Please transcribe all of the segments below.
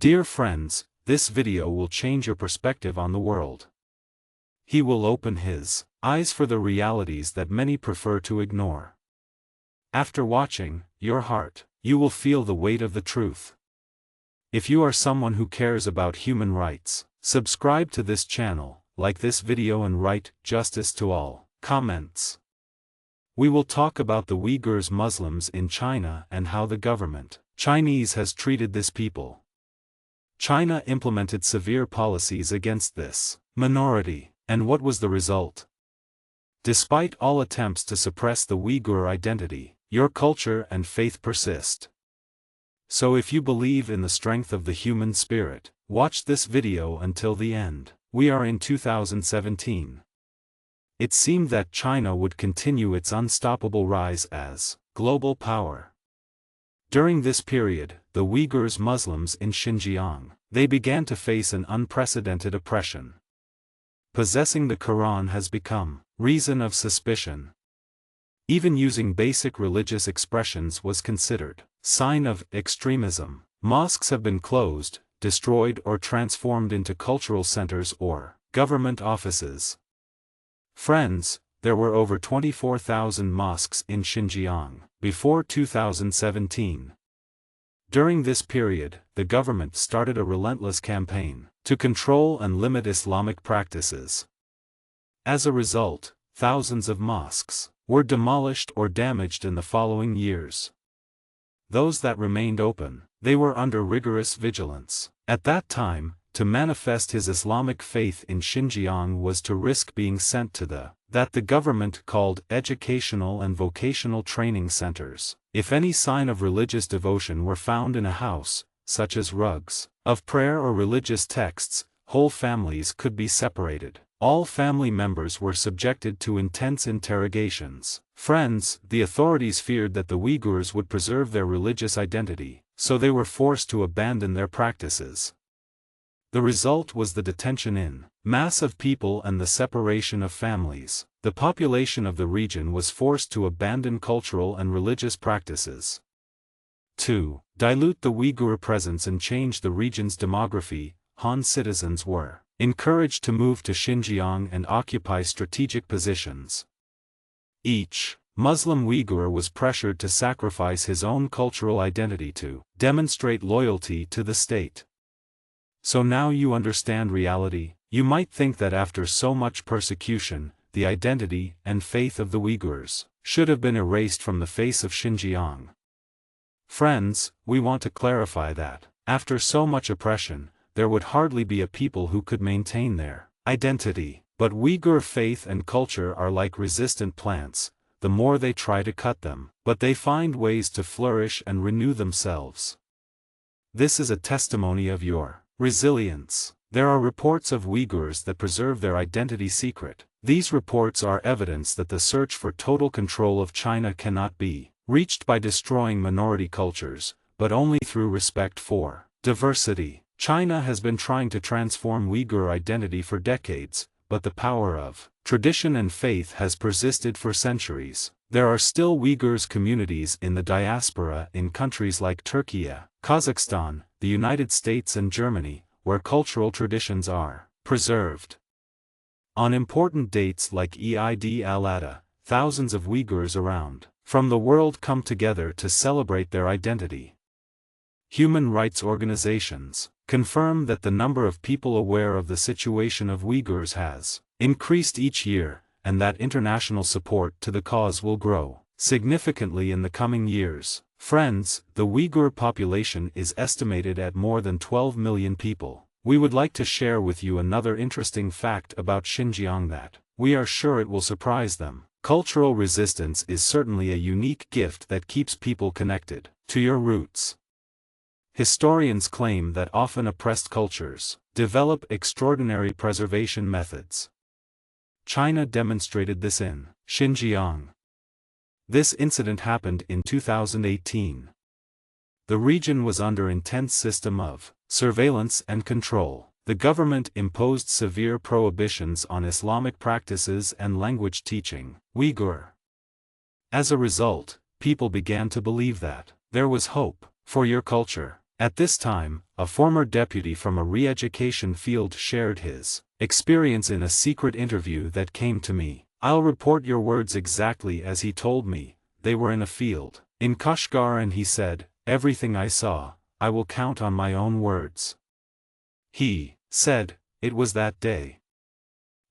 Dear friends, this video will change your perspective on the world. He will open his eyes for the realities that many prefer to ignore. After watching, you will feel the weight of the truth. If you are someone who cares about human rights, subscribe to this channel, like this video and write "Justice to all" comments. We will talk about the Uyghurs Muslims in China and how the government, Chinese, has treated this people. China implemented severe policies against this minority, and what was the result? Despite all attempts to suppress the Uyghur identity, your culture and faith persist. So if you believe in the strength of the human spirit, watch this video until the end. We are in 2017. It seemed that China would continue its unstoppable rise as global power. During this period, the Uyghurs Muslims in Xinjiang, they began to face an unprecedented oppression. Possessing the Qur'an has become reason of suspicion. Even using basic religious expressions was considered sign of extremism. Mosques have been closed, destroyed, or transformed into cultural centers or government offices. Friends, there were over 24,000 mosques in Xinjiang before 2017. During this period, the government started a relentless campaign to control and limit Islamic practices. As a result, thousands of mosques were demolished or damaged in the following years. Those that remained open, they were under rigorous vigilance. At that time, to manifest his Islamic faith in Xinjiang was to risk being sent to the government called educational and vocational training centers. If any sign of religious devotion were found in a house, such as rugs of prayer or religious texts, whole families could be separated. All family members were subjected to intense interrogations. Friends, the authorities feared that the Uyghurs would preserve their religious identity, so they were forced to abandon their practices. The result was the detention in mass of people and the separation of families. The population of the region was forced to abandon cultural and religious practices. To dilute the Uyghur presence and change the region's demography, Han citizens were encouraged to move to Xinjiang and occupy strategic positions. Each Muslim Uyghur was pressured to sacrifice his own cultural identity to demonstrate loyalty to the state. So now you understand reality. You might think that after so much persecution, the identity and faith of the Uyghurs should have been erased from the face of Xinjiang. Friends, we want to clarify that, after so much oppression, there would hardly be a people who could maintain their identity. But Uyghur faith and culture are like resistant plants, the more they try to cut them, but they find ways to flourish and renew themselves. This is a testimony of your resilience. There are reports of Uyghurs that preserve their identity secret. These reports are evidence that the search for total control of China cannot be reached by destroying minority cultures, but only through respect for diversity. China has been trying to transform Uyghur identity for decades, but the power of tradition and faith has persisted for centuries. There are still Uyghurs communities in the diaspora in countries like Turkey, Kazakhstan, the United States and Germany, where cultural traditions are preserved. On important dates like Eid al-Adha, thousands of Uyghurs around from the world come together to celebrate their identity. Human rights organizations confirm that the number of people aware of the situation of Uyghurs has increased each year, and that international support to the cause will grow significantly in the coming years. Friends, the Uyghur population is estimated at more than 12 million people. We would like to share with you another interesting fact about Xinjiang that we are sure it will surprise them. Cultural resistance is certainly a unique gift that keeps people connected to your roots. Historians claim that often oppressed cultures develop extraordinary preservation methods. China demonstrated this in Xinjiang. This incident happened in 2018. The region was under intense system of surveillance and control. The government imposed severe prohibitions on Islamic practices and language teaching, Uyghur. As a result, people began to believe that there was hope for your culture, At this time, a former deputy from a re-education field shared his experience in a secret interview that came to me. I'll report your words exactly as he told me. They were in a field in Kashgar, and he said, "Everything I saw, I will count on my own words." He said, it was that day.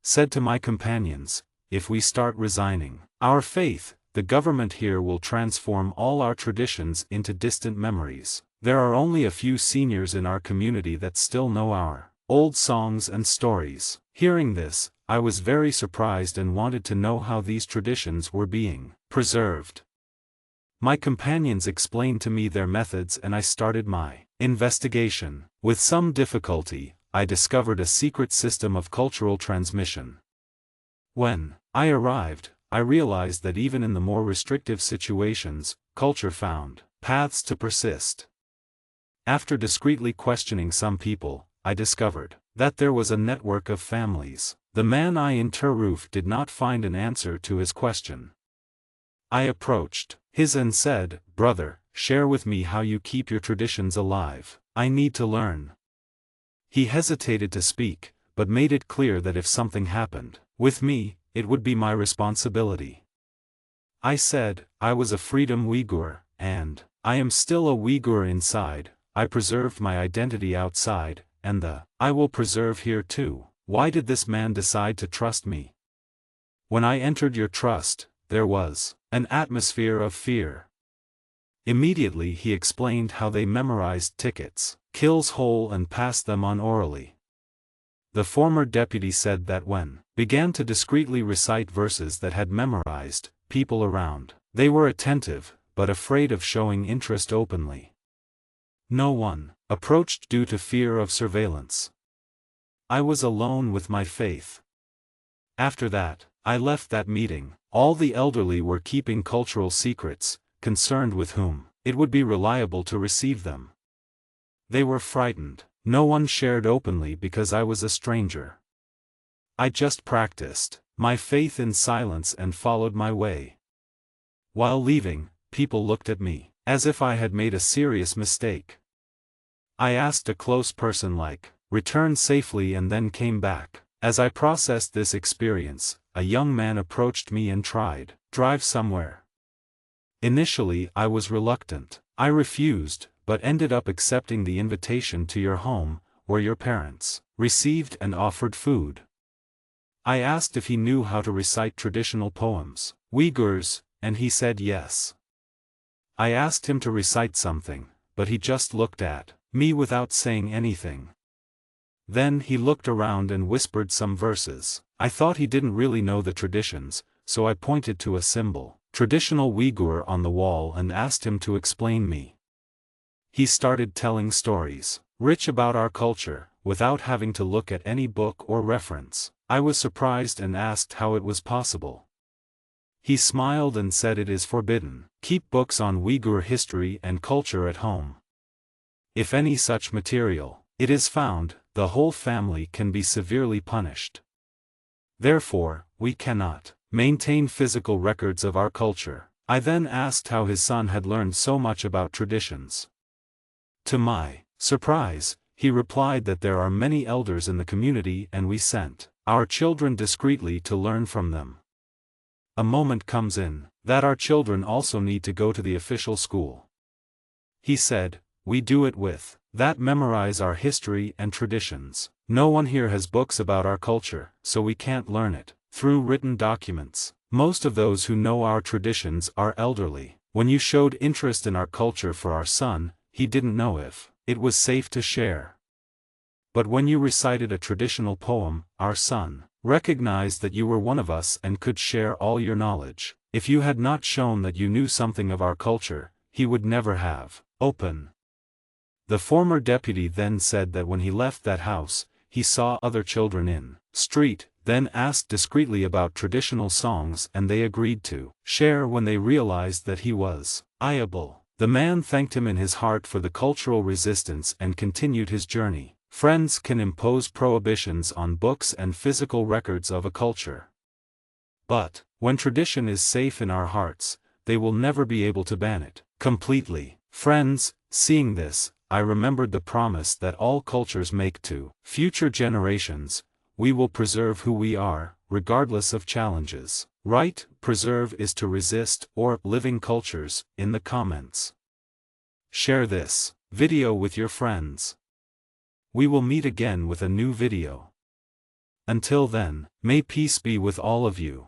Said to my companions, "If we start resigning our faith, the government here will transform all our traditions into distant memories. There are only a few seniors in our community that still know our old songs and stories." Hearing this, I was very surprised and wanted to know how these traditions were being preserved. My companions explained to me their methods and I started my investigation. With some difficulty, I discovered a secret system of cultural transmission. When I arrived, I realized that even in the more restrictive situations, culture found paths to persist. After discreetly questioning some people, I discovered that there was a network of families. The man I interviewed did not find an answer to his question. I approached his and said, "Brother, share with me how you keep your traditions alive. I need to learn." He hesitated to speak, but made it clear that if something happened with me, it would be my responsibility. I said, I was a Freedom Uyghur, and I am still a Uyghur inside. I preserved my identity outside, and I will preserve here too. Why did this man decide to trust me? When I entered your trust, there was an atmosphere of fear. Immediately he explained how they memorized tickets, kills whole, and passed them on orally. The former deputy said that when began to discreetly recite verses that had memorized, people around, they were attentive, but afraid of showing interest openly. No one approached due to fear of surveillance. I was alone with my faith. After that, I left that meeting. All the elderly were keeping cultural secrets, concerned with whom it would be reliable to receive them. They were frightened. No one shared openly because I was a stranger. I just practiced my faith in silence and followed my way. While leaving, people looked at me as if I had made a serious mistake. I asked a close person like, "Return safely," and then came back. As I processed this experience, a young man approached me and tried drive somewhere. Initially I was reluctant. I refused, but ended up accepting the invitation to your home, where your parents received and offered food. I asked if he knew how to recite traditional poems, Uyghurs, and he said yes. I asked him to recite something, but he just looked at me without saying anything. Then he looked around and whispered some verses. I thought he didn't really know the traditions, so I pointed to a symbol, traditional Uyghur, on the wall and asked him to explain me. He started telling stories, rich about our culture, without having to look at any book or reference. I was surprised and asked how it was possible. He smiled and said it is forbidden. Keep books on Uyghur history and culture at home. If any such material it is found, the whole family can be severely punished. Therefore, we cannot maintain physical records of our culture. I then asked how his son had learned so much about traditions. To my surprise, he replied that there are many elders in the community and we sent our children discreetly to learn from them. A moment comes in that our children also need to go to the official school. He said, we do it with that memorize our history and traditions. No one here has books about our culture, so we can't learn it through written documents. Most of those who know our traditions are elderly. When you showed interest in our culture for our son, he didn't know if it was safe to share. But when you recited a traditional poem, our son recognized that you were one of us and could share all your knowledge. If you had not shown that you knew something of our culture, he would never have opened. The former deputy then said that when he left that house, he saw other children in street, then asked discreetly about traditional songs and they agreed to share when they realized that he was able. The man thanked him in his heart for the cultural resistance and continued his journey. Friends can impose prohibitions on books and physical records of a culture. But, when tradition is safe in our hearts, they will never be able to ban it completely. Friends, seeing this, I remembered the promise that all cultures make to future generations: we will preserve who we are, regardless of challenges. Right, preserve is to resist, or living cultures, in the comments. Share this video with your friends. We will meet again with a new video. Until then, may peace be with all of you.